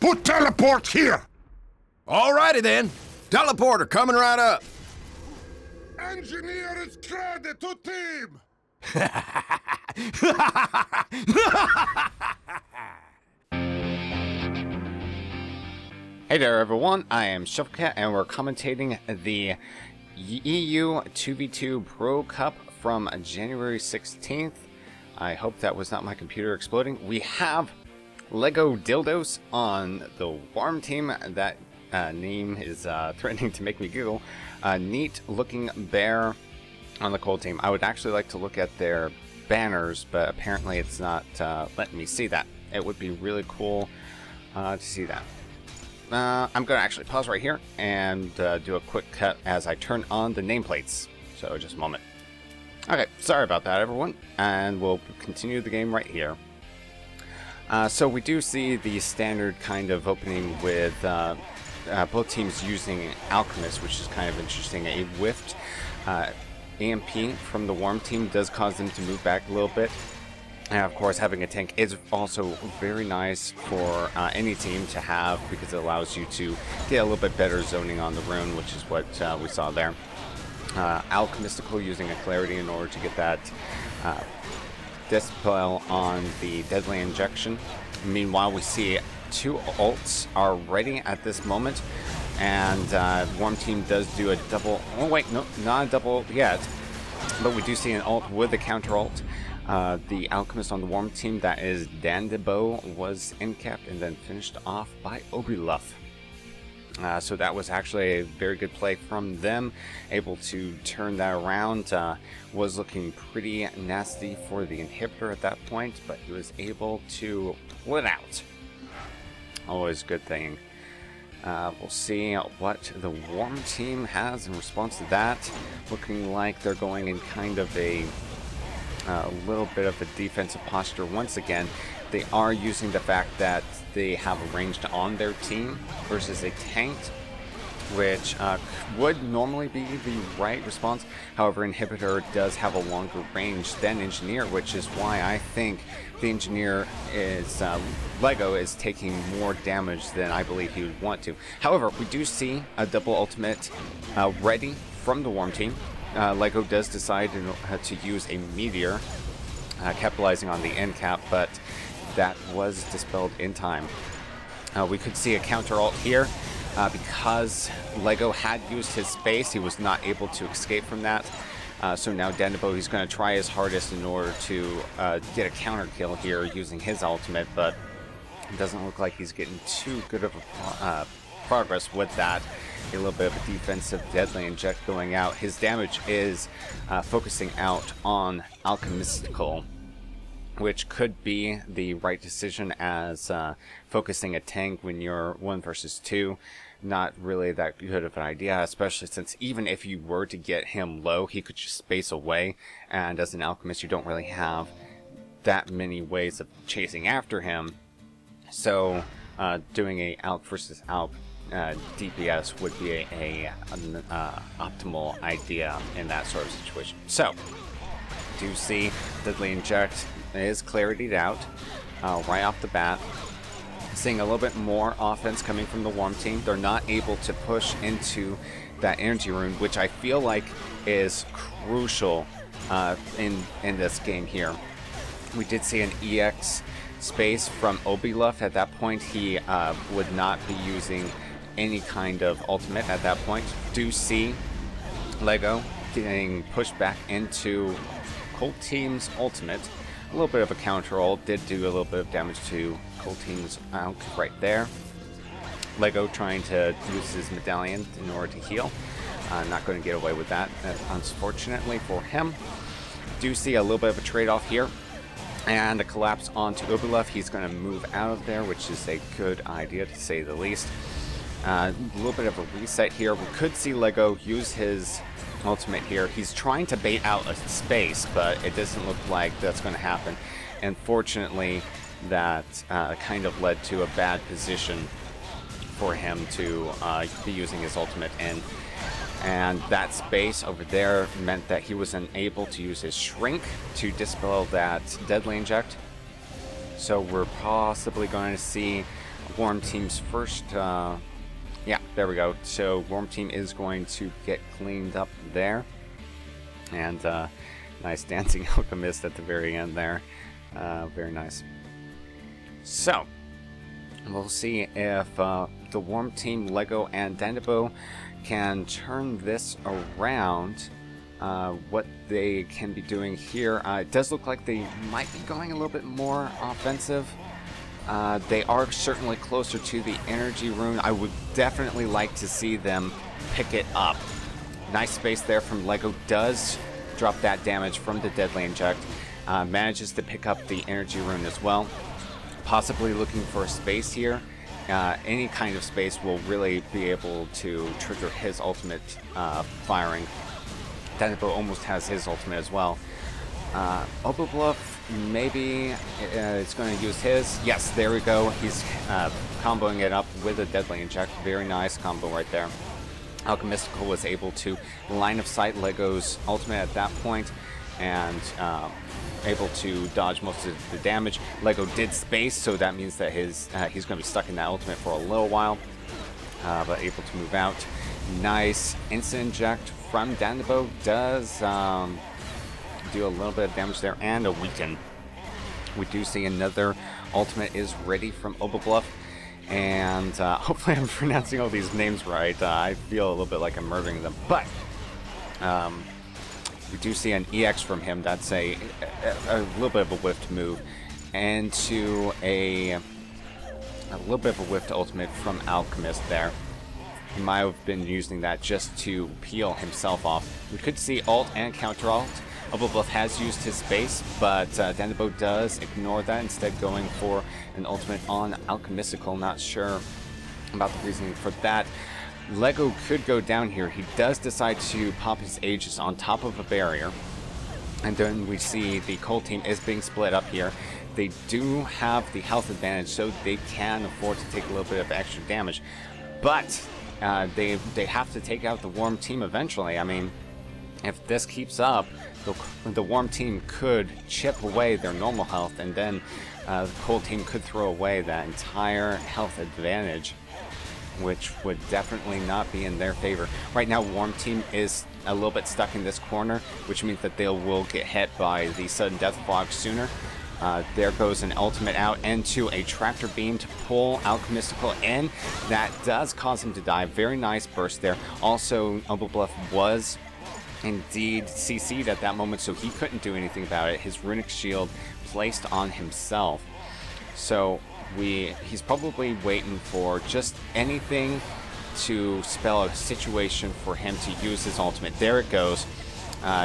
Put teleport here! Alrighty then. Teleporter coming right up. Engineer is credit to team! Hey there everyone, I am Shufflecat and we're commentating the EU 2v2 Pro Cup from January 16th. I hope that was not my computer exploding. We have Lego Dildos on the Warm team. That name is threatening to make me giggle. Neat looking bear on the Cold team. I would actually like to look at their banners, but apparently it's not letting me see that. It would be really cool to see that. I'm going to actually pause right here and do a quick cut as I turn on the nameplates. So just a moment. Okay, sorry about that everyone, and we'll continue the game right here. So we do see the standard kind of opening with both teams using Alchemist, which is kind of interesting. A whiffed AMP from the Warm team does cause them to move back a little bit. And of course, having a tank is also very nice for any team to have because it allows you to get a little bit better zoning on the rune, which is what we saw there. Alchemistical using a Clarity in order to get that Dispel on the Deadly Injection. Meanwhile, we see two ults are ready at this moment, and Warm team does do a double. Oh wait, no, not a double ult yet, but we do see an ult with a counter ult. The Alchemist on the Warm team, that is Dandebo, was in-capped and then finished off by Obiluff. So that was actually a very good play from them, able to turn that around. Was looking pretty nasty for the inhibitor at that point, but he was able to pull it out. Always a good thing. We'll see what the Warm team has in response to that. Looking like they're going in kind of a little bit of a defensive posture once again. They are using the fact that they have a ranged on their team versus a tanked, which would normally be the right response. However, Inhibitor does have a longer range than Engineer, which is why I think the Engineer is Lego is taking more damage than I believe he would want to. However, we do see a double ultimate ready from the Warm team. Lego does decide to use a Meteor, capitalizing on the end cap, but that was dispelled in time. We could see a counter ult here because Lego had used his space. He was not able to escape from that. So now Dandebo, he's going to try his hardest in order to get a counter kill here using his ultimate, but it doesn't look like he's getting too good of a progress with that. A little bit of a defensive Deadly Inject going out. His damage is focusing out on Alchemistical, which could be the right decision, as focusing a tank when you're 1 versus 2, not really that good of an idea, especially since even if you were to get him low, he could just space away, and as an Alchemist you don't really have that many ways of chasing after him. So doing a Alch versus Alch DPS would be an optimal idea in that sort of situation. So, do see Deadly Inject is clarityed out right off the bat. Seeing a little bit more offense coming from the Warm team. They're not able to push into that energy rune, which I feel like is crucial in this game here. We did see an EX space from Obiluff. At that point, he would not be using any kind of ultimate at that point. Do see Lego getting pushed back into Cold team's ultimate. A little bit of a counter ult, did do a little bit of damage to Cold team's Alch right there. Lego trying to use his medallion in order to heal. Not going to get away with that, unfortunately for him. Do see a little bit of a trade-off here, and a collapse onto Obiluff. He's going to move out of there, which is a good idea to say the least. A little bit of a reset here. We could see Lego use his ultimate here. He's trying to bait out a space, but it doesn't look like that's going to happen. Unfortunately, that kind of led to a bad position for him to be using his ultimate in. And that space over there meant that he was unable to use his Shrink to dispel that Deadly Inject. So we're possibly going to see Worm Team's first, yeah, there we go. So Worm Team is going to get cleaned up there. And nice dancing alchemist at the very end there. Very nice. So, we'll see if the Worm Team, Lego, and Dandabow can turn this around. What they can be doing here. It does look like they might be going a little bit more offensive. They are certainly closer to the energy rune. I would definitely like to see them pick it up. Nice space there from Lego. Does drop that damage from the Deadly Inject. Manages to pick up the energy rune as well. Possibly looking for a space here. Any kind of space will really be able to trigger his ultimate firing. Dandabow almost has his ultimate as well. Obabluff, maybe it's going to use his. Yes, there we go. He's comboing it up with a Deadly Inject. Very nice combo right there. Alchemistical was able to line of sight Lego's ultimate at that point and able to dodge most of the damage. Lego did space, so that means that he's going to be stuck in that ultimate for a little while, but able to move out. Nice instant inject from Dandabow. Does do a little bit of damage there and a weaken. We do see another ultimate is ready from Obabluff, and hopefully I'm pronouncing all these names right. I feel a little bit like I'm murdering them, but we do see an EX from him. That's a little bit of a whiffed move, and to a little bit of a whiffed ultimate from Alchemist there. He might have been using that just to peel himself off. We could see ult and counter ult. Obabluff has used his space, but Dandabow does ignore that, instead going for an ultimate on Alchemistical. Not sure about the reasoning for that. Lego could go down here. He does decide to pop his Aegis on top of a barrier. And then we see the Cold team is being split up here. They do have the health advantage, so they can afford to take a little bit of extra damage. But they have to take out the Worm team eventually. I mean, if this keeps up, the Worm team could chip away their normal health, and then the Cold team could throw away that entire health advantage, which would definitely not be in their favor. Right now, Worm team is a little bit stuck in this corner, which means that they will get hit by the sudden death fog sooner. There goes an ultimate out into a tractor beam to pull Alchemistical in. That does cause him to die. Very nice burst there. Also, Obabluff was indeed CC'd at that moment, so he couldn't do anything about it. His runic shield placed on himself. So he's probably waiting for just anything to spell a situation for him to use his ultimate. There it goes.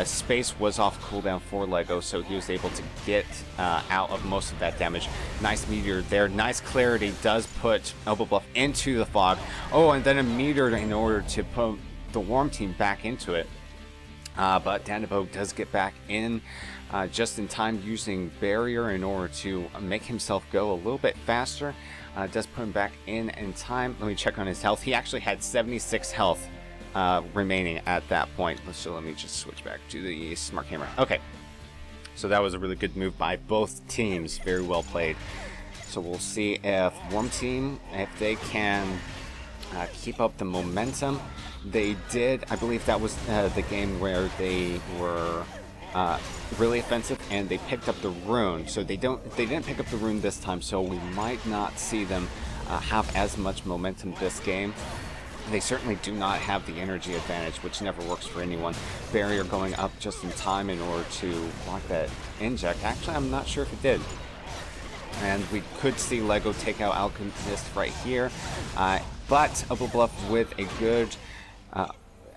Space was off cooldown for Lego, so he was able to get out of most of that damage. Nice meteor there. Nice clarity does put Obabluff into the fog. Oh, and then a meteor in order to put the Worm team back into it. But Dandabow does get back in just in time, using barrier in order to make himself go a little bit faster. Does put him back in time. Let me check on his health. He actually had 76 health remaining at that point. So let me just switch back to the smart camera. Okay, so that was a really good move by both teams. Very well played. So we'll see if Worm team, if they can keep up the momentum. They did. I believe that was the game where they were really offensive and they picked up the rune. So they didn't pick up the rune this time, so we might not see them have as much momentum this game. They certainly do not have the energy advantage, which never works for anyone. Barrier going up just in time in order to block that inject. Actually, I'm not sure if it did. And we could see Lego take out Alchemist right here. But Obabluff with a good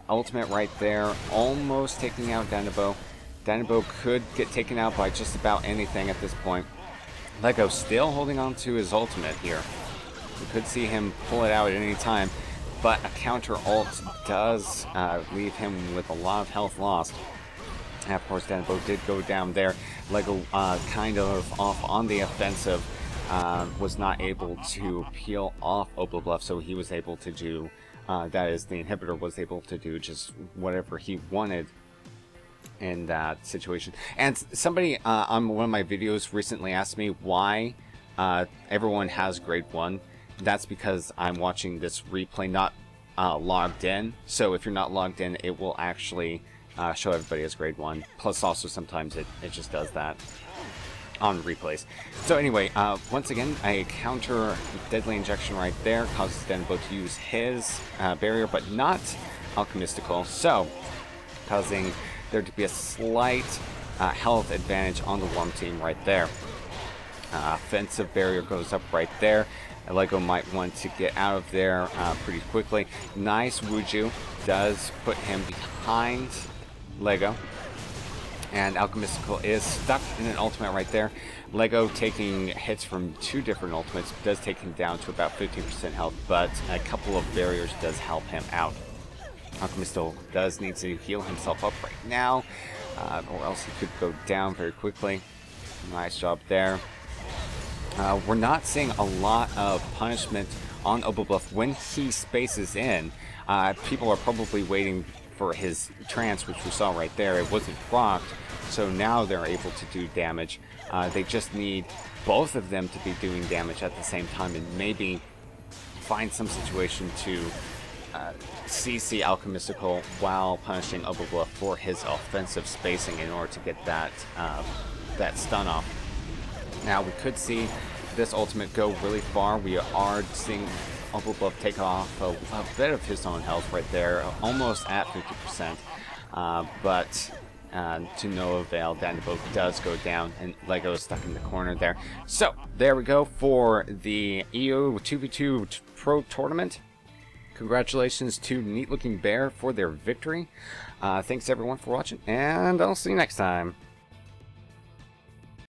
ultimate right there, almost taking out Dandabow. Dandabow could get taken out by just about anything at this point. Lego still holding on to his ultimate here. We could see him pull it out at any time, but a counter ult does leave him with a lot of health lost. And of course, Dandabow did go down there. Lego kind of off on the offensive, was not able to peel off Obabluff, so he was able to do, that is, the inhibitor was able to do just whatever he wanted in that situation. And somebody on one of my videos recently asked me why everyone has grade 1, that's because I'm watching this replay, not logged in. So if you're not logged in, it will actually show everybody as grade 1. Plus also sometimes it just does that on replays. So anyway, once again, I counter Deadly Injection right there, causes Denbo to use his barrier, but not Alchemistical, so causing there to be a slight health advantage on the Worm team right there. Offensive barrier goes up right there. Lego might want to get out of there pretty quickly. Nice Wuju does put him behind Lego. And Alchemistical is stuck in an ultimate right there. Lego taking hits from 2 different ultimates does take him down to about 15% health, but a couple of barriers does help him out. Alchemistical does need to heal himself up right now, or else he could go down very quickly. Nice job there. We're not seeing a lot of punishment on Obobluff when he spaces in. People are probably waiting for his trance, which we saw right there. It wasn't procced, so now they're able to do damage. They just need both of them to be doing damage at the same time, and maybe find some situation to CC Alchemistical while punishing Obobluff for his offensive spacing in order to get that that stun off. Now we could see this ultimate go really far. We are seeing Obobluff take off a bit of his own health right there, almost at 50%, but to no avail. Denbo does go down, and Lego is stuck in the corner there. So there we go for the EO 2v2 Pro Tournament. Congratulations to Neat Looking Bear for their victory. Thanks everyone for watching, and I'll see you next time.